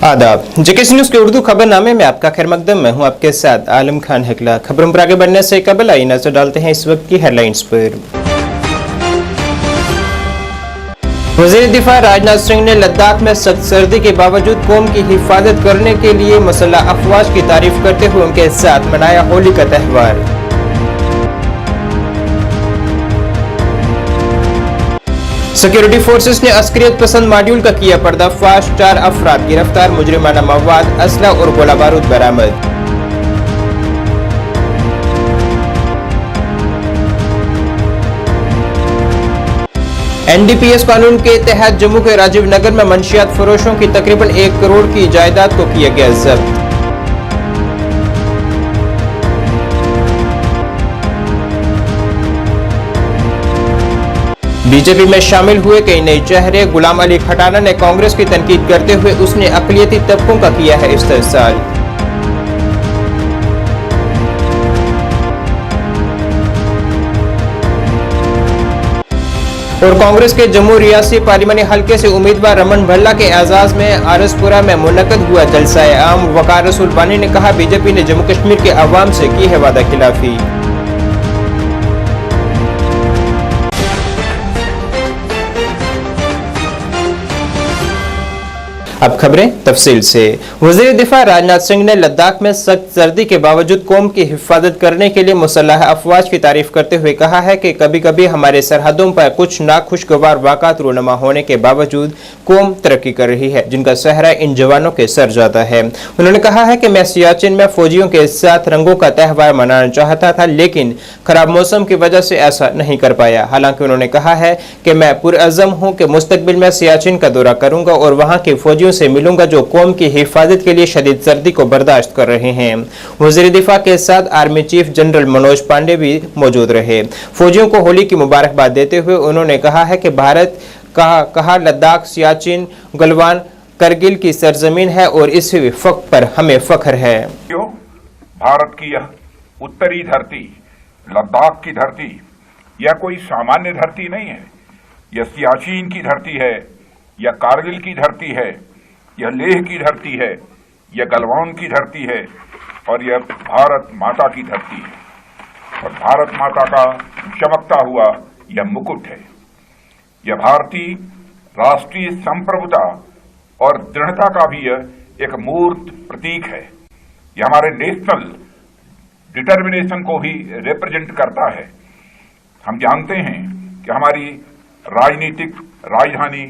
आदाब। JKC news के उर्दू खबरनामे में आपका खैर मकदम। मैं हूं आपके साथ आलम खान हिकला। खबरों पर आगे बढ़ने से कबल आई नजर डालते हैं इस वक्त की हेडलाइंस पर। वज़ीर दिफा राजनाथ सिंह ने लद्दाख में सख्त सर्दी के बावजूद कौम की हिफाजत करने के लिए मुसल्लह अफवाज की तारीफ करते हुए उनके साथ मनाया होली का त्यौहार। सिक्योरिटी फोर्सेस ने अस्करियत पसंद मॉड्यूल का किया पर्दाफाश। 4 अफराद गिरफ्तार, मुजरिमाना मवाद, असला और गोला बारूद बरामद। NDPS कानून के तहत जम्मू के राजीव नगर में मंशियात फरोशों की तकरीबन 1 करोड़ की जायदाद को किया गया जब्त। बीजेपी में शामिल हुए कई नए चेहरे। गुलाम अली खटाना ने कांग्रेस की तनकीद करते हुए उसने अक़लियती तबकों का किया है इस्तेहसाल। और कांग्रेस के जम्मू रियासी पार्लिमानी हलके से उम्मीदवार रमन भल्ला के एजाज में आरसपुरा में मुनक्कद हुआ जलसा-ए आम। वकार रसूल बानी ने कहा, बीजेपी ने जम्मू कश्मीर के अवाम से की है वादा खिलाफी। अब खबरें तफसील से। वज़ीर दिफा राजनाथ सिंह ने लद्दाख में सख्त सर्दी के बावजूद कौम की हिफाजत करने के लिए मुसल्लह अफवाज की तारीफ करते हुए कहा है कि कभी कभी हमारे सरहदों पर कुछ नाखुशगवार वाक़ात रूनुमा होने के बावजूद कौम तरक्की कर रही है, जिनका सहरा इन जवानों के सर जाता है। उन्होंने कहा है कि मैं सियाचिन में फौजियों के साथ रंगों का त्यौहार मनाना चाहता था, लेकिन खराब मौसम की वजह से ऐसा नहीं कर पाया। हालांकि उन्होंने कहा है कि मैं पुरअज़म हूँ कि मुस्तकबिल में सियाचिन का दौरा करूंगा और वहाँ के फौजियों से मिलूंगा जो कौम की हिफाजत के लिए शदीद सर्दी को बर्दाश्त कर रहे हैं। वज़ीर दिफा के साथ army chief general Manoj Pande भी मौजूद रहे। फौजियों को होली की मुबारकबाद देते हुए उन्होंने कहा है कि भारत कहा लद्दाख, सियाचिन, गलवान, करगिल की सरजमीन है और इस वक्त पर हमें फख्र है। भारत की यह उत्तरी धरती, लद्दाख की धरती, यह कोई सामान्य धरती नहीं है। यह सियाचिन की धरती है, यह कारगिल की धरती है, यह लेह की धरती है, यह गलवान की धरती है और यह भारत माता की धरती है। और भारत माता का चमकता हुआ यह मुकुट है। यह भारतीय राष्ट्रीय संप्रभुता और दृढ़ता का भी एक मूर्त प्रतीक है। यह हमारे नेशनल डिटर्मिनेशन को भी रिप्रेजेंट करता है। हम जानते हैं कि हमारी राजनीतिक राजधानी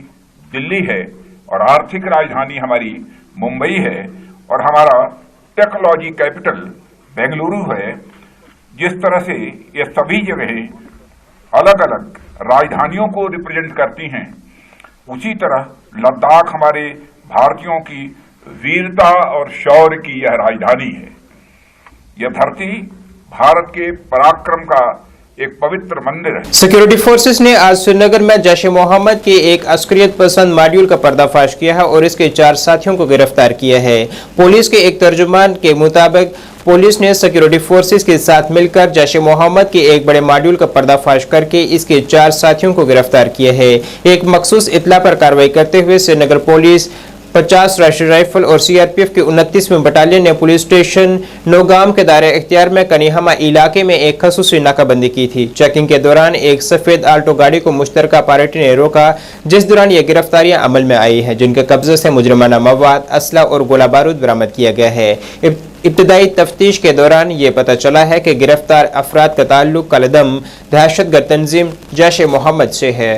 दिल्ली है और आर्थिक राजधानी हमारी मुंबई है और हमारा टेक्नोलॉजी कैपिटल बेंगलुरु है। जिस तरह से ये सभी जगहें अलग अलग राजधानियों को रिप्रेजेंट करती हैं, उसी तरह लद्दाख हमारे भारतीयों की वीरता और शौर्य की यह राजधानी है। यह धरती भारत के पराक्रम का एक पवित्र मंदिर है। सिक्योरिटी फोर्सेस ने आज श्रीनगर में जैश ए मोहम्मद के एक अस्करियत पसंद मॉड्यूल का पर्दाफाश किया है और इसके 4 साथियों को गिरफ्तार किया है। पुलिस के एक तर्जुमान के मुताबिक पुलिस ने सिक्योरिटी फोर्सेस के साथ मिलकर जैश ए मोहम्मद के एक बड़े मॉड्यूल का पर्दाफाश करके इसके 4 साथियों को गिरफ्तार किया है। एक मखसूस इत्तला पर कार्रवाई करते हुए श्रीनगर पुलिस 50 राष्ट्रीय राइफल और CRPF के 29वें बटालियन ने पुलिस स्टेशन नौगाम के दायरे इख्तियार में कनीहमा इलाके में एक खसूसी नाकाबंदी की थी। चेकिंग के दौरान एक सफेद आल्टो गाड़ी को मुश्तरका पार्टी ने रोका, जिस दौरान ये गिरफ्तारियां अमल में आई हैं, जिनके कब्जे से मुजरिमाना मवाद, असला और गोला बारूद बरामद किया गया है। इब्तदाई तफ्तीश के दौरान ये पता चला है कि गिरफ्तार अफराद का ताल्लुक कलदम दहशतगर्द तंजीम जैश ए मोहम्मद से है।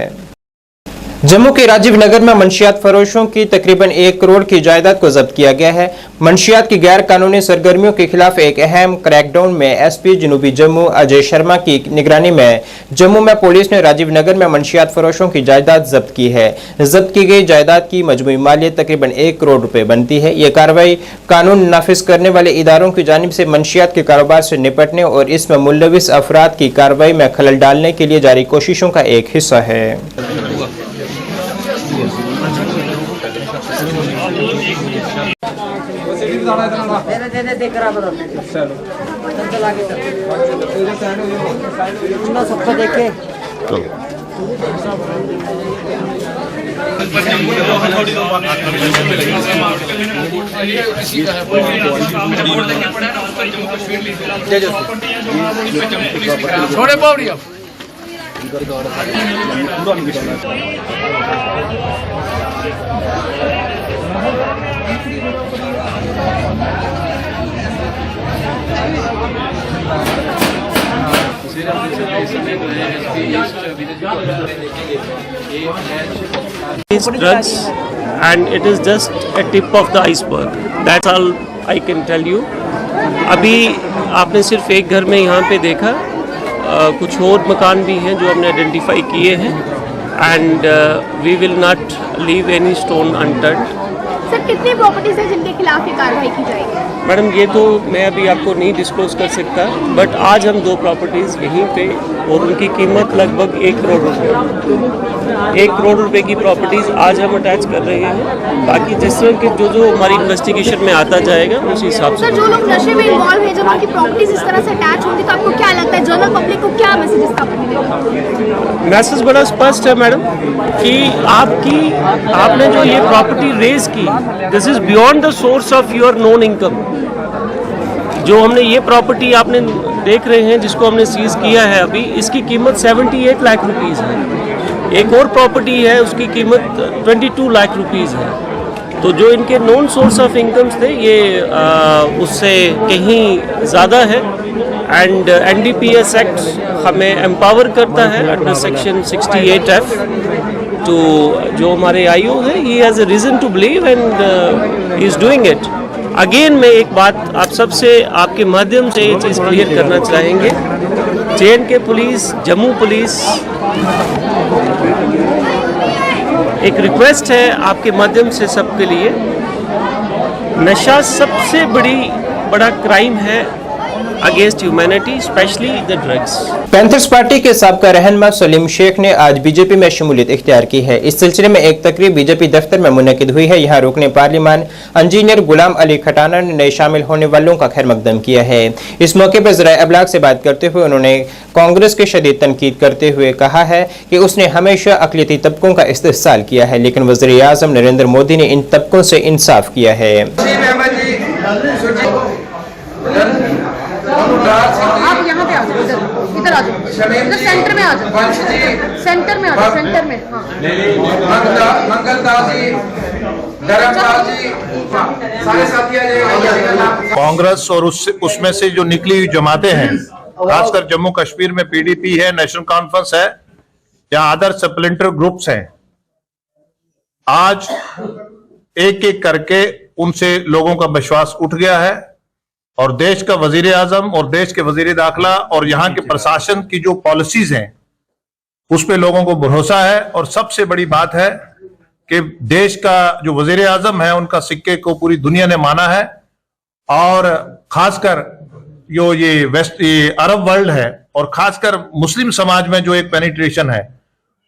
जम्मू के राजीव नगर में मंशियात फरोशों की तकरीबन 1 करोड़ की जायदाद को जब्त किया गया है। मंशियात की गैर कानूनी सरगर्मियों के खिलाफ एक अहम क्रैकडाउन में SP जनूबी जम्मू अजय शर्मा की निगरानी में जम्मू में पुलिस ने राजीव नगर में मंशियात फरोशों की जायदाद जब्त की है। जब्त की गई जायदाद की मजमूई मालियत तकरीबन 1 करोड़ रुपए बनती है। ये कार्रवाई कानून नाफिज करने वाले इदारों की जानिब से मंशियात के कारोबार से निपटने और इसमें मुलविस अफराद की कार्रवाई में खलल डालने के लिए जारी कोशिशों का एक हिस्सा है। सबको देखे छोड़े पावड़ी अब These drugs, and it is just a tip of the iceberg. That's all I can tell you. अभी आपने सिर्फ एक घर में यहाँ पे देखा, कुछ और मकान भी हैं जो हमने आइडेंटिफाई किए हैं, and we will not leave any stone untouched. Sir कितनी प्रॉपर्टीज हैं जिनके खिलाफ ये कार्रवाई की जाएगी? मैडम ये तो मैं अभी आपको नहीं डिस्क्लोज कर सकता, बट आज हम 2 प्रॉपर्टीज़ यहीं पे और उनकी कीमत लगभग 1 करोड़ रुपये, 1 करोड़ रुपए की प्रॉपर्टीज़ आज हम अटैच कर रहे हैं। बाकी जिस तरह के जो हमारी इन्वेस्टिगेशन में आता जाएगा उसी हिसाब से। सर जो लोग नशे में इन्वॉल्व हैं, जब उनकी प्रॉपर्टीज इस तरह से अटैच होती है तो आपको क्या लगता है जनरल पब्लिक को क्या मैसेज आपको मिलेगा? मैसेज बड़ा स्पष्ट है मैडम कि आपने जो ये प्रॉपर्टी रेज की, this is beyond the source of your non income. जो हमने ये प्रॉपर्टी आपने देख रहे हैं जिसको हमने सीज किया है अभी, इसकी कीमत 78 लाख रुपीज़ है। एक और प्रॉपर्टी है उसकी कीमत 22 लाख रुपीज़ है। तो जो इनके नॉन सोर्स ऑफ इनकम्स थे ये उससे कहीं ज़्यादा है, एंड NDPS एक्ट हमें एम्पावर करता है अंडर सेक्शन 68F तो जो हमारे आईओ है he has a reason to believe and he is doing it. Again मैं एक बात आप सबसे आपके माध्यम से ये चीज़ क्लियर करना चाहेंगे, JNK पुलिस, जम्मू पुलिस, एक रिक्वेस्ट है आपके माध्यम से सबके लिए, नशा सबसे बड़ा क्राइम है against humanity, specially the drugs. Panthers party के साबका रहनुमा सलीम शेख ने आज बीजेपी में शमूलियत इख्तियार की है। इस सिलसिले में एक तकरीब बीजेपी दफ्तर में मुनक्किद हुई है। यहाँ रुकने पार्लिमान इंजीनियर गुलाम अली खटाना ने नए शामिल होने वालों का खैर मकदम किया है। इस मौके पर ज़राए अबलाग से बात करते हुए उन्होंने कांग्रेस की शदीद तनकीद करते हुए कहा है कि उसने हमेशा अक़लियती तबकों का इस्तेहसाल किया है, लेकिन वज़ीर आज़म नरेंद्र मोदी ने इन तबकों से इंसाफ किया है। आप यहाँ पे आ जाओ, इधर आ जाओ, इधर सेंटर में आ जाओ, सेंटर में आ जाओ, सेंटर में। कांग्रेस और उसमें से जो निकली हुई जमातें हैं, खासकर जम्मू कश्मीर में PDP है, नेशनल कॉन्फ्रेंस है या अदर सप्लिमेंट्री ग्रुप्स हैं, आज एक एक करके उनसे लोगों का विश्वास उठ गया है और देश का वजीर आजम और देश के वजीर दाखिला और यहाँ के प्रशासन की जो पॉलिसीज हैं उस पे लोगों को भरोसा है। और सबसे बड़ी बात है कि देश का जो वजीर आजम है उनका सिक्के को पूरी दुनिया ने माना है, और खासकर जो ये अरब वर्ल्ड है और खासकर मुस्लिम समाज में जो एक पेनिट्रेशन है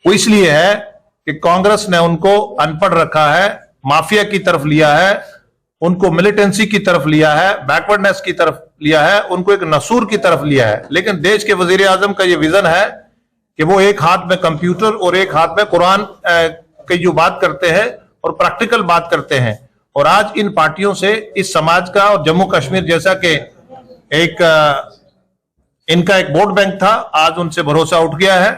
वो इसलिए है कि कांग्रेस ने उनको अनपढ़ रखा है, माफिया की तरफ लिया है, उनको मिलिटेंसी की तरफ लिया है, बैकवर्डनेस की तरफ लिया है, उनको एक नसूर की तरफ लिया है। लेकिन देश के वजीर आजम का ये विजन है कि वो एक हाथ में कंप्यूटर और एक हाथ में कुरान की जो बात करते हैं और प्रैक्टिकल बात करते हैं। और आज इन पार्टियों से इस समाज का और जम्मू कश्मीर जैसा कि एक इनका एक वोट बैंक था, आज उनसे भरोसा उठ गया है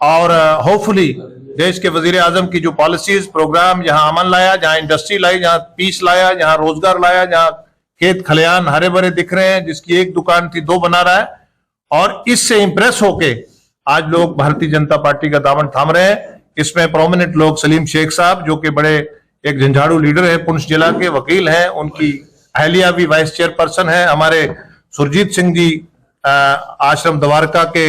और होपफुली देश के वजीर आजम की जो पॉलिसीज प्रोग्राम यहाँ अमन लाया, जहाँ इंडस्ट्री लाई, जहाँ पीस लाया, जहाँ रोजगार लाया, जहाँ खेत खलियान हरे भरे दिख रहे हैं, जिसकी एक दुकान थी 2 बना रहा है, और इससे इंप्रेस होके आज लोग भारतीय जनता पार्टी का दामन थाम रहे हैं। इसमें प्रोमिनेंट लोग सलीम शेख साहब जो कि बड़े एक झंझाड़ू लीडर है, पुंछ जिला के वकील हैं, उनकी अहलिया भी वाइस चेयरपर्सन है, हमारे सुरजीत सिंह जी आश्रम द्वारका के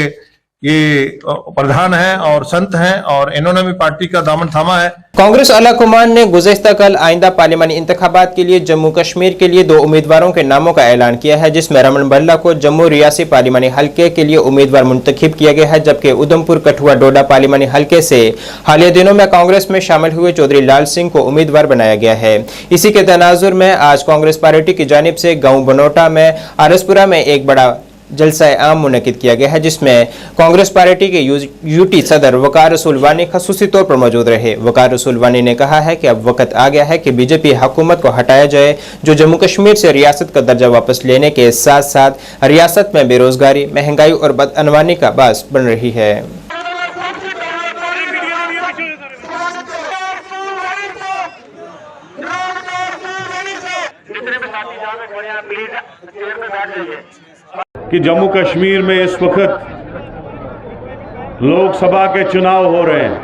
ये प्रधान हैं और संत हैं और इन्होंने भी पार्टी का दामन थामा है। कांग्रेस आला कुमान ने गुज़श्ता कल आइंदा पार्लिमानी इंतखाबात के लिए जम्मू कश्मीर के लिए 2 उम्मीदवारों के नामों का ऐलान किया है, जिसमें रमन बल्ला को जम्मू रियासी पार्लिमानी हल्के के लिए उम्मीदवार मुंतखब किया गया है, जबकि उधमपुर कठुआ डोडा पार्लिमानी हल्के से हालिया दिनों में कांग्रेस में शामिल हुए चौधरी लाल सिंह को उम्मीदवार बनाया गया है। इसी के तनाजुर में आज कांग्रेस पार्टी की जानिब से गाँव बनोटा में आरसपुरा में एक बड़ा जलसा आम मुनक्किद किया गया है, जिसमें कांग्रेस पार्टी के यूटी सदर वकार रसूल वानी खसूसी तौर पर मौजूद रहे। वकार रसूल वानी ने कहा है कि अब वक्त आ गया है कि बीजेपी हुकूमत को हटाया जाए, जो जम्मू कश्मीर से रियासत का दर्जा वापस लेने के साथ साथ रियासत में बेरोजगारी, महंगाई और बदअनवानी का बास बन रही है। कि जम्मू कश्मीर में इस वक्त लोकसभा के चुनाव हो रहे हैं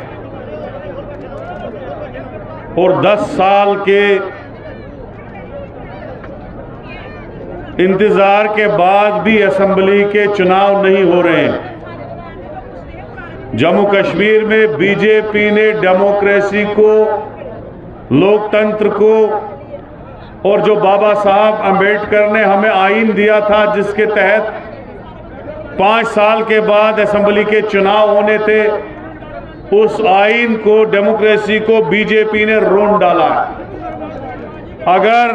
और 10 साल के इंतजार के बाद भी असेंबली के चुनाव नहीं हो रहे हैं। जम्मू कश्मीर में बीजेपी ने डेमोक्रेसी को, लोकतंत्र को और जो बाबा साहब अंबेडकर ने हमें आईन दिया था, जिसके तहत 5 साल के बाद असेंबली के चुनाव होने थे, उस आईन को, डेमोक्रेसी को बीजेपी ने रोन डाला। अगर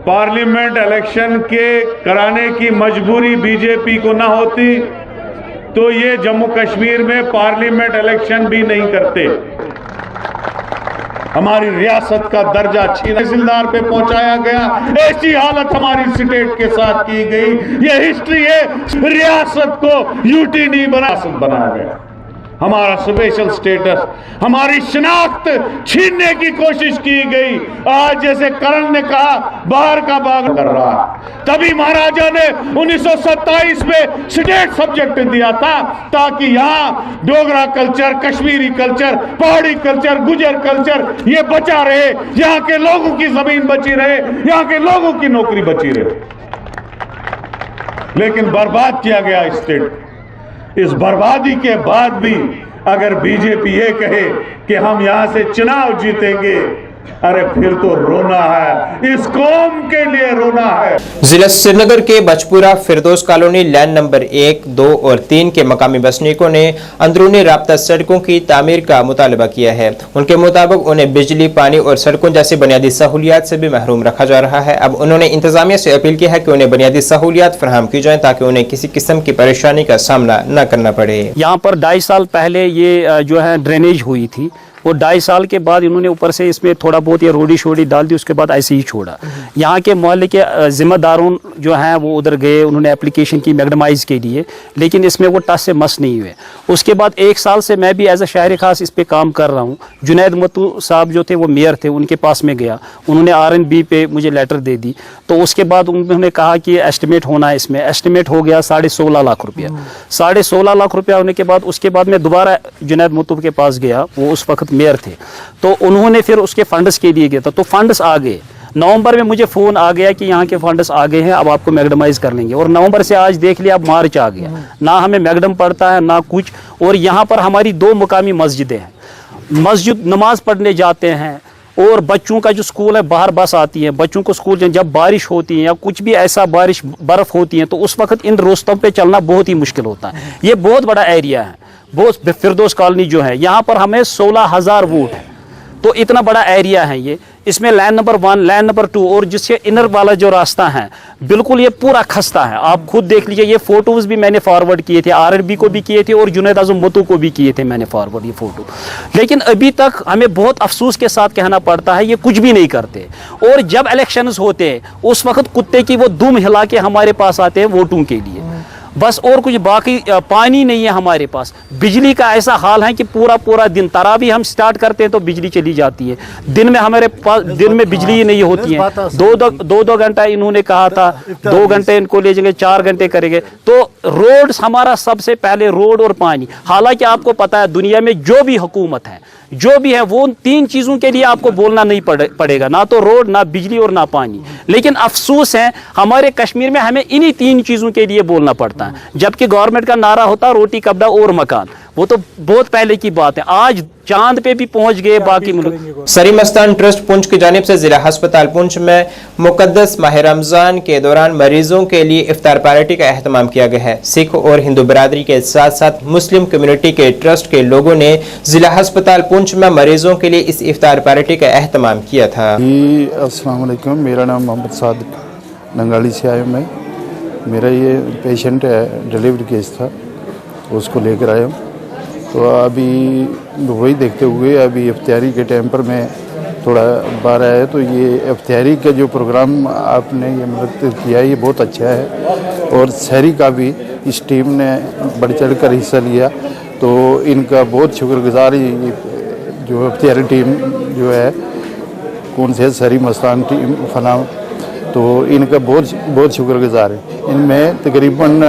पार्लियामेंट इलेक्शन के कराने की मजबूरी बीजेपी को ना होती तो ये जम्मू कश्मीर में पार्लियामेंट इलेक्शन भी नहीं करते। हमारी रियासत का दर्जा छीन तहसीलदार पे पहुंचाया गया, ऐसी हालत हमारी स्टेट के साथ की गई। ये हिस्ट्री है, रियासत को यूटी नहीं बनाया गया। हमारा स्पेशल स्टेटस, हमारी शिनाख्त छीनने की कोशिश की गई। आज जैसे करण ने कहा, बाहर का बाग कर रहा है। तभी महाराजा ने 1927 में स्टेट सब्जेक्ट दिया था, ताकि यहाँ डोगरा कल्चर, कश्मीरी कल्चर, पहाड़ी कल्चर, गुजर कल्चर ये बचा रहे, यहाँ के लोगों की जमीन बची रहे, यहाँ के लोगों की नौकरी बची रहे। लेकिन बर्बाद किया गया स्टेट। इस बर्बादी के बाद भी अगर बीजेपी ये कहे कि हम यहां से चुनाव जीतेंगे, अरे फिर तो रोना है, इस कौम के लिए रोना है। जिला श्रीनगर के बचपुरा फिरदौस कॉलोनी लैंड नंबर 1, 2 और 3 के मकामी बसनीकों ने अंदरूनी राब्ता सड़कों की तामीर का मुतालबा किया है। उनके मुताबिक उन्हें बिजली, पानी और सड़कों जैसी बुनियादी सहूलियात से भी महरूम रखा जा रहा है। अब उन्होंने इंतजामिया से अपील की है कि उन्हें बुनियादी सहूलियात फराहम की जाए, ताकि उन्हें किसी किस्म की परेशानी का सामना न करना पड़े। यहाँ पर 2.5 साल पहले ये जो है ड्रेनेज हुई थी, और 2.5 साल के बाद इन्होंने ऊपर से इसमें थोड़ा बहुत ये रोडी शोडी डाल दी, उसके बाद ऐसे ही छोड़ा। यहाँ के मोहल्ले के जिम्मेदारों जो हैं वो उधर गए, उन्होंने एप्लीकेशन की मैगडमाइज के लिए, लेकिन इसमें वो टस से मस नहीं हुए। उसके बाद 1 साल से मैं भी एज ए शहर खास इस पे काम कर रहा हूँ। जुनैद मतू साहब जो थे वो मेयर थे, उनके पास में गया, उन्होंने RNB पे मुझे लेटर दे दी। तो उसके बाद उन्होंने कहा कि एस्टिमेट होना है, इसमें एस्टिमेट हो गया 16.5 लाख रुपया। 16.5 लाख रुपया होने के बाद उसके बाद मैं दोबारा जुनैद मतू के पास गया, वो उस वक्त मेयर थे, तो उन्होंने फिर उसके फंड्स के लिए गया था, तो फंड्स आ गए। नवंबर में मुझे फोन आ गया कि यहाँ के फंड्स आ गए हैं, अब आपको मैगडमाइज कर लेंगे। और नवंबर से आज देख लिया, अब मार्च आ गया, ना हमें मैगडम पड़ता है ना कुछ। और यहाँ पर हमारी 2 मुकामी मस्जिदें हैं, मस्जिद नमाज पढ़ने जाते हैं, और बच्चों का जो स्कूल है बाहर बस आती है, बच्चों को स्कूल जब बारिश होती है या कुछ भी ऐसा बारिश बर्फ होती है, तो उस वक्त इन रास्तों पे चलना बहुत ही मुश्किल होता है। ये बहुत बड़ा एरिया है, बहुत फिरदौस कॉलोनी जो है, यहाँ पर हमें 16,000 वोट है, तो इतना बड़ा एरिया है ये। इसमें लैंड नंबर 1, लैंड नंबर 2 और जिसके इनर वाला जो रास्ता है, बिल्कुल ये पूरा खस्ता है। आप खुद देख लीजिए, ये फोटोज भी मैंने फॉरवर्ड किए थे, RNB को भी किए थे और जुनैद आजम मतू को भी किए थे मैंने फॉरवर्ड ये फोटो। लेकिन अभी तक हमें बहुत अफसोस के साथ कहना पड़ता है, ये कुछ भी नहीं करते। और जब इलेक्शंस होते हैं उस वक्त कुत्ते की वो दुम हिला के हमारे पास आते हैं वोटों के लिए, बस। और कुछ बाकी पानी नहीं है हमारे पास। बिजली का ऐसा हाल है कि पूरा दिन तरावी हम स्टार्ट करते हैं तो बिजली चली जाती है। दिन में हमारे पास दिन में बिजली ही नहीं होती है। 2 घंटा इन्होंने कहा था, 2 घंटे इनको ले जाएंगे, 4 घंटे करेंगे। तो रोड्स हमारा सबसे पहले, रोड और पानी। हालांकि आपको पता है दुनिया में जो भी हुकूमत है, जो भी है, वो 3 चीजों के लिए आपको बोलना नहीं पड़ेगा, ना तो रोड, ना बिजली और ना पानी। लेकिन अफसोस है हमारे कश्मीर में हमें इन्हीं 3 चीजों के लिए बोलना पड़ता है, जबकि गवर्नमेंट का नारा होता है रोटी कपड़ा और मकान। वो तो बहुत पहले की बात है, आज चांद पे भी पहुंच गए बाकी मुल्क। सरी मस्तान ट्रस्ट पुंछ की जानिब से जिला अस्पताल पुंछ में मुकद्दस माह रमजान के दौरान मरीजों के लिए इफ्तार पार्टी का एहतमाम किया गया है। सिख और हिंदू बरादरी के साथ साथ मुस्लिम कम्युनिटी के ट्रस्ट के लोगों ने जिला अस्पताल पुंछ में मरीजों के लिए इस इफ्तार पार्टी का एहतमाम किया था। अस्सलाम वालेकुम, मेरा नाम मोहम्मद सादिक नंगाली से आया मैं। मेरा ये पेशेंट है, डिलीवरी केस था, उसको लेकर आया हूँ। तो अभी वही देखते हुए अभी इफ्तारी के टाइम पर मैं थोड़ा बाहर आया, तो ये इफ्तारी का जो प्रोग्राम आपने ये मुनक्किद किया है ये बहुत अच्छा है, और शहरी का भी इस टीम ने बढ़ चढ़ कर हिस्सा लिया, तो इनका बहुत शुक्रगुजार जो इफ्तारी टीम जो है कौन से शहरी मस्तान टीम फना, तो इनका बहुत शुक्रगुजार है। इनमें तकरीबन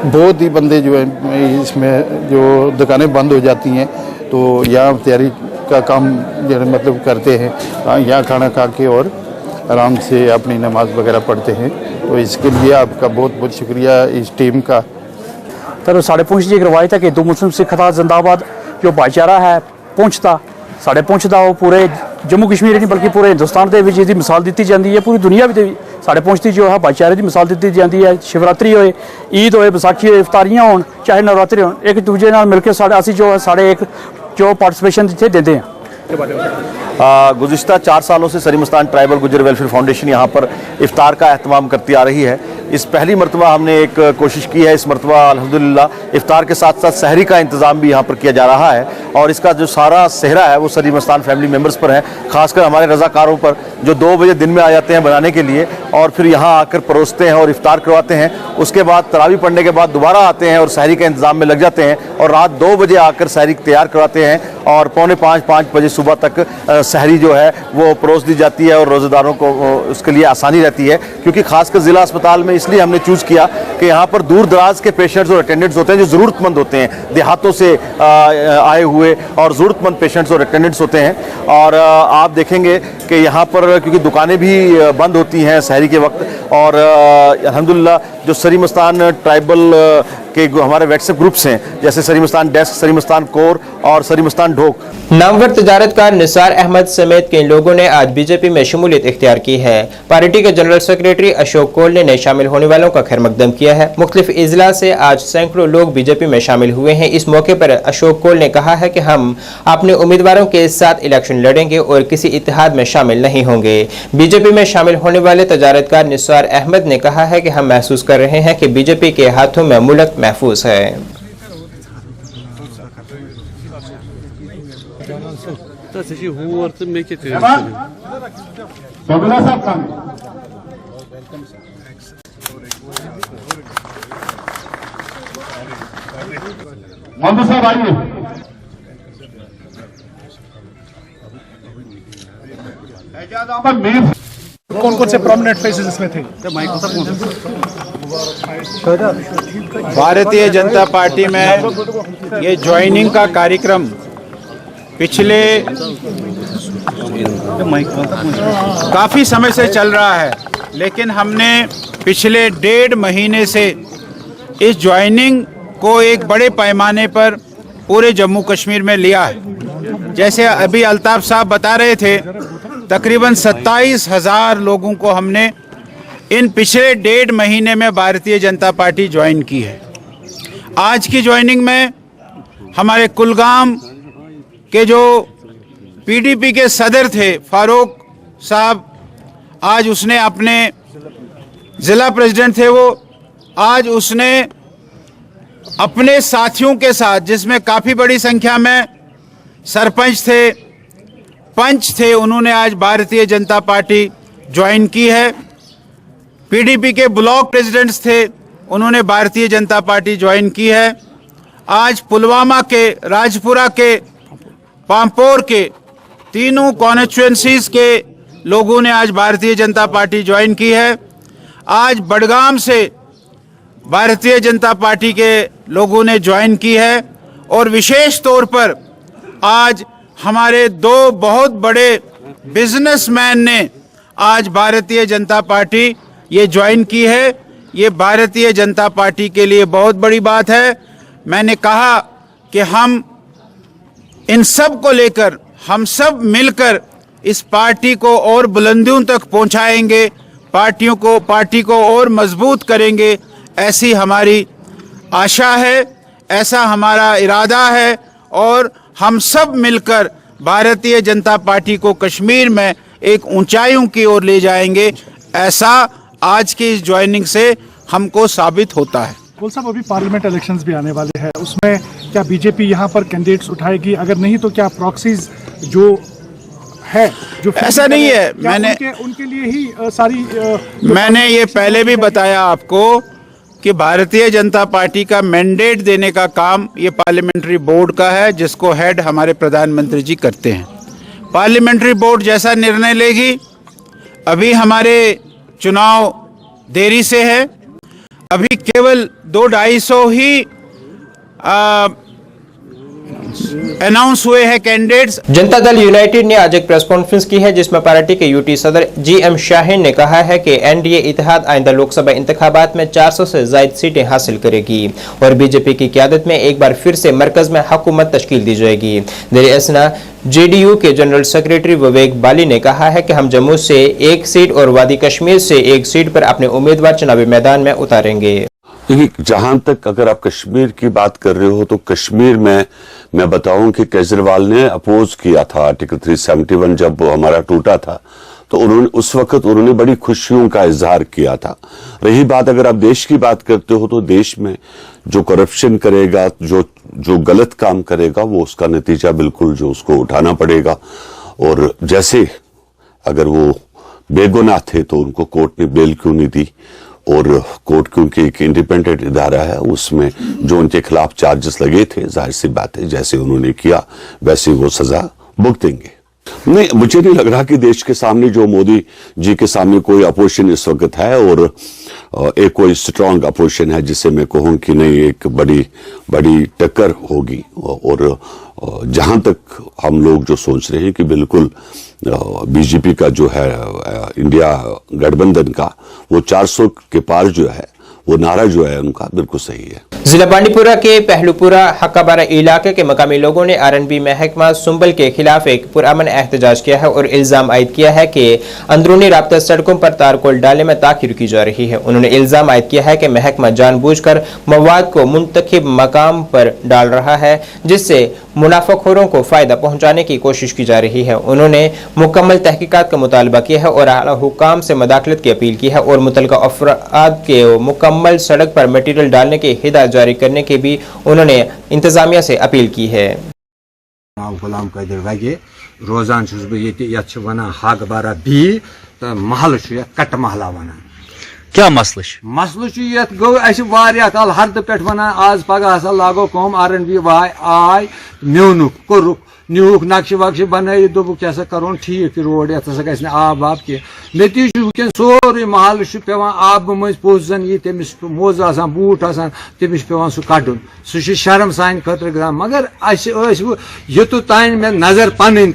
बहुत ही बंदे जो है इसमें जो दुकानें बंद हो जाती हैं तो यहाँ तैयारी का काम जो मतलब करते हैं, यहाँ खाना खा के और आराम से अपनी नमाज वगैरह पढ़ते हैं। तो इसके लिए आपका बहुत बहुत शुक्रिया इस टीम का। तर साढ़े पुंछ की एक रवायत है कि हिंदू मुस्लिम सिख था जिंदाबाद जो भाईचारा है पुंछ का साढ़े पुंछ का वो पूरे जम्मू कश्मीर नहीं बल्कि पूरे हिंदुस्तान के इसकी मिसाल दी जाती है, पूरी दुनिया भी साढ़े पुंछ की जो है भाईचारे की मिसाल दी जाती है। शिवरात्रि होए, ईद होए, बैसाखी होए, इफ्तारियाँ हो चाहे नवरात्रि हो, एक दूजे नाल मिलकर असी जो है साढ़े एक जो पार्टिसिपेशन इतने देते हैं। गुज़िश्ता 4 सालों से सरीमस्तान ट्राइबल गुजर वेलफेयर फाउंडेशन यहाँ पर इफ्तार का एहतमाम करती आ रही है। इस पहली मरतबा हमने एक कोशिश की है, इस मरतबा अल्हम्दुलिल्लाह इफ्तार के साथ साथ सहरी का इंतज़ाम भी यहाँ पर किया जा रहा है, और इसका जो सारा सेहरा है वो सरीमस्तान फैमिली मेम्बर्स पर है, ख़ासकर हमारे रज़ाकारों पर जो 2 बजे दिन में आ जाते हैं बनाने के लिए और फिर यहाँ आकर परोसते हैं और इफ्तार करवाते हैं। उसके बाद तरावी पढ़ने के बाद दोबारा आते हैं और सहरी के इंतज़ाम में लग जाते हैं और रात 2 बजे आकर सहरी तैयार करवाते हैं और 4:45-5 बजे सुबह तक सहरी जो है वो परोस दी जाती है और रोज़ेदारों को उसके लिए आसानी रहती है, क्योंकि खासकर ज़िला अस्पताल में इसलिए हमने चूज़ किया कि यहाँ पर दूर दराज के पेशेंट्स और अटेंडेंट्स होते हैं जो ज़रूरतमंद होते हैं, देहातों से आए हुए और ज़रूरतमंद पेशेंट्स और अटेंडेंट्स होते हैं। और आप देखेंगे कि यहाँ पर क्योंकि दुकानें भी बंद होती हैं सहरी के वक्त, और अल्हम्दुलिल्लाह जो सरीमस्तान ट्राइबल के हमारे व्हाट्सएप ग्रुप्स हैं जैसे सरीमस्तान डेस्क, सरीमस्तान कोर और सरीमस्तान ढोक। नामवर तजारतकार निसार अहमद समेत कई लोगों ने आज बीजेपी में शमूलियत इख्तियार की है। पार्टी के जनरल सेक्रेटरी अशोक कोल ने शामिल होने वालों का खैर मकदम किया है। मुख्तलिफ इजला से आज सैकड़ों लोग बीजेपी में शामिल हुए हैं। इस मौके पर अशोक कोल ने कहा है कि हम अपने उम्मीदवारों के साथ इलेक्शन लड़ेंगे और किसी इत्तेहाद में शामिल नहीं होंगे। बीजेपी में शामिल होने वाले तजारतकार निसार अहमद ने कहा है कि हम महसूस कर रहे हैं कि बीजेपी के हाथों में मुल्क महफूज है। कौन कौन से प्रोमिनेंट फेसेस इसमें थे? भारतीय जनता पार्टी में ये ज्वाइनिंग का कार्यक्रम पिछले काफ़ी समय से चल रहा है, लेकिन हमने पिछले 1.5 महीने से इस ज्वाइनिंग को एक बड़े पैमाने पर पूरे जम्मू कश्मीर में लिया है। जैसे अभी अल्ताफ साहब बता रहे थे, तकरीबन 27,000 लोगों को हमने इन पिछले 1.5 महीने में भारतीय जनता पार्टी ज्वाइन की है। आज की ज्वाइनिंग में हमारे कुलगाम के जो पीडीपी के सदर थे फारूक साहब, आज उसने अपने ज़िला प्रेसिडेंट थे वो, आज उसने अपने साथियों के साथ, जिसमें काफ़ी बड़ी संख्या में सरपंच थे, पंच थे, उन्होंने आज भारतीय जनता पार्टी ज्वाइन की है। पीडीपी के ब्लॉक प्रेसिडेंट्स थे, उन्होंने भारतीय जनता पार्टी ज्वाइन की है। आज पुलवामा के, राजपुरा के, पांपोर के तीनों कॉन्स्टिट्यूएंसीज के लोगों ने आज भारतीय जनता पार्टी ज्वाइन की है। आज बडगाम से भारतीय जनता पार्टी के लोगों ने ज्वाइन की है, और विशेष तौर पर आज हमारे 2 बहुत बड़े बिजनेसमैन ने आज भारतीय जनता पार्टी ये ज्वाइन की है। ये भारतीय जनता पार्टी के लिए बहुत बड़ी बात है। मैंने कहा कि हम इन सब को लेकर, हम सब मिलकर इस पार्टी को और बुलंदियों तक पहुंचाएंगे, पार्टी को और मजबूत करेंगे, ऐसी हमारी आशा है, ऐसा हमारा इरादा है, और हम सब मिलकर भारतीय जनता पार्टी को कश्मीर में एक ऊंचाइयों की ओर ले जाएंगे, ऐसा आज के इस ज्वाइनिंग से हमको साबित होता है। गोल साहब, अभी पार्लियामेंट इलेक्शंस भी आने वाले हैं, उसमें क्या बीजेपी यहाँ पर कैंडिडेट्स उठाएगी? अगर नहीं तो क्या प्रॉक्सीज जो है जो ऐसा नहीं है, मैंने उनके लिए ही सारी मैंने ये पहले भी बताया आपको कि भारतीय जनता पार्टी का मैंडेट देने का काम ये पार्लियामेंट्री बोर्ड का है, जिसको हेड हमारे प्रधानमंत्री जी करते हैं। पार्लियामेंट्री बोर्ड जैसा निर्णय लेगी। अभी हमारे चुनाव देरी से है, अभी केवल 200-250 ही अनाउंस हुए हैं कैंडिडेट्स। जनता दल यूनाइटेड ने आज एक प्रेस कॉन्फ्रेंस की है, जिसमें पार्टी के यूटी सदर जीएम शाहीन ने कहा है कि एनडीए इत्तेहाद आइंदा लोकसभा इंतखाबात में 400 से ज्यादा सीटें हासिल करेगी और बीजेपी की क़यादत में एक बार फिर से मरकज में हुकूमत तश्कील दी जाएगी। देर असना जेडीयू के जनरल सेक्रेटरी विवेक बाली ने कहा है कि हम जम्मू से 1 सीट और वादी कश्मीर से 1 सीट पर अपने उम्मीदवार चुनावी मैदान में उतारेंगे। देखिए, जहां तक अगर आप कश्मीर की बात कर रहे हो तो कश्मीर में मैं बताऊं कि केजरीवाल ने अपोज किया था आर्टिकल 371 जब हमारा टूटा था, तो उस वक्त उन्होंने बड़ी खुशियों का इजहार किया था। रही बात अगर आप देश की बात करते हो तो देश में जो करप्शन करेगा, जो गलत काम करेगा, वो उसका नतीजा बिल्कुल जो उसको उठाना पड़ेगा। और जैसे अगर वो बेगुनाह थे तो उनको कोर्ट ने बेल क्यों नहीं दी, और कोर्ट क्योंकि एक इंडिपेंडेंट इदारा है, उसमें जो उनके खिलाफ चार्जेस लगे थे, जाहिर सी बात है जैसे उन्होंने किया वैसे वो सजा भुगतेंगे। नहीं, मुझे नहीं लग रहा कि देश के सामने जो मोदी जी के सामने कोई अपोजिशन इस वक्त है और एक कोई स्ट्रांग अपोजिशन है जिससे मैं कहूं कि नहीं एक बड़ी टक्कर होगी। और जहां तक हम लोग जो सोच रहे हैं कि बिल्कुल बीजेपी का जो है इंडिया गठबंधन का वो 400 के पार जो है वो नारा जो है उनका बिल्कुल सही है। जिला बांडीपुरा के पहलूपुरा हक्काबारा इलाके के मकामी लोगों ने आरएनबी महकमा सुंबल के खिलाफ एक पुरअमन एहतजाज किया है और इल्जाम आयद किया है कि अंदरूनी राब्ता सड़कों पर तारकोल डालने में ताखीर की जा रही है। उन्होंने इल्जाम आयद किया है कि महकमा जानबूझकर मवाद को मुंतखब मकाम पर डाल रहा है, जिससे मुनाफाखोरों को फायदा पहुंचाने की कोशिश की जा रही है। उन्होंने मुकम्मल तहकीकात का मुतालबा किया है और आला हुकाम से मदाखलत की अपील की है और मुतलका अफराद के मुकम्मल सड़क पर मटीरियल डालने की हिदायत जारी करने की भी उन्होंने इंतजामिया से अपील की है। गुलाम कादिर वगे रोजान बना हकबारा बी तो महल कट महला वन क्या मसल गो कल हरद पे वन आज पगह हसा लागो कम आरएनबी वाय आय म्यूनुक कोरुक न्यूक नक्श वक्श बन दोपुक क्या करो ठीक रोड ये गि आब वाब कह नतीज वह सोरे महल पे आब मज पोस जन ये तमिस मोज आसान बूट आसान तमिस पे सह कड़न सह शर्म सान खतर गया। मगर योत तान मे नजर पन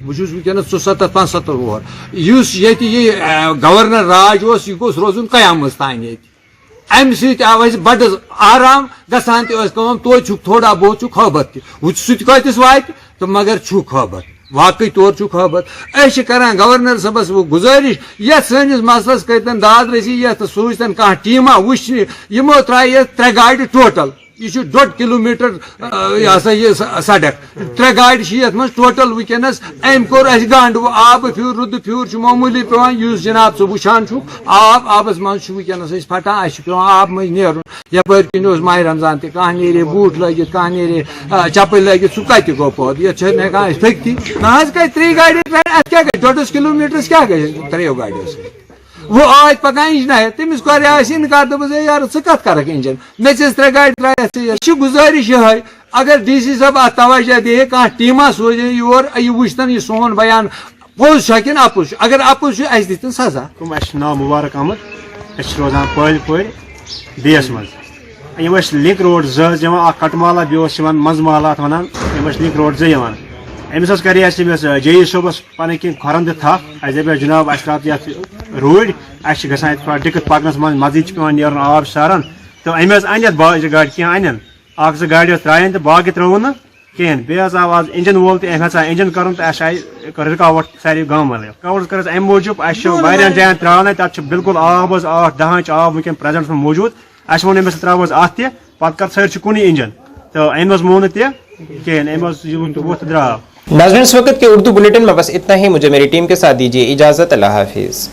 बहुत वनस 74-75 वोर ये गवर्नर राज यह गोस रोजन कयामत तान अम सह बड़ आराम गसान तो थोड़ा बहुत खबत कतिस वात तो मगर खबत वाकई तौर खबत करान गवर्नर सबस वो गुजारिश ये सैनिस मसलस कतन दाद रसी ये सूचन कह टीमा वुचन यमो त्रा 3 गाड़ी टोटल यह 1.5 किलोमीटर यह सड़क 3 गाड़ी मज टोटल वनस अम कोर गंड आब फ्यूर रुद फ्यूर मामूली पेवान जनाब सह वुचान आब आबस मज वनस फटान पेवान आब मज नेरुन यपर किन माह रमजान कह नेरे बूट लगित कह नेरे चप्पल लगित सह कत गो पौध ये हेकान फकती ना 3 गाड़ी अत क्या गई 1.5 किलोमीटर क्या गई 3 गाड़ियों से वो आज पकान इंजन तमिस इनकार दस यार कत कर इंजन मे 3 गाड़ी त्रा गुजारिश ये अगर डीसी साहब अत तवज्जो दे कह टीमा सोज योर यह वुचन यह सोन बयान पोज किन अपुज अगर अपुज दिन सजा नाम मुबारक अहमद रोजान पल बेस मज लिंक रोड जवान कटमाला बेस मंजमाला वन लिंक रोड जवान अमिस कर जई सोबस पन किन खुरन थप जनाब रूड ग दिक्कत पकनस मज मजीद पे नीर आब सारन तो अमे अन बाज गाड़ कह अन जो गाड़ियों त्रायन तो बाकी त्रो ना कहें बे आव आज इंजन वोल तो इंजन कर रिकावट सारे गाँव वाले रिकावट कर अमे मूजूब वारियान जायन त्रान तक बिल्कुल आब 8-10 आब वह प्रेजेंट मौजूद वो अमिस त्रो अत पे कर सर कुन इंजन तो अमे मोन तह कहें वो द्राव। नाज़रीन, इस वक्त के उर्दू बुलेटिन में बस इतना ही। मुझे मेरी टीम के साथ दीजिए इजाजत। अल्लाह हाफिज।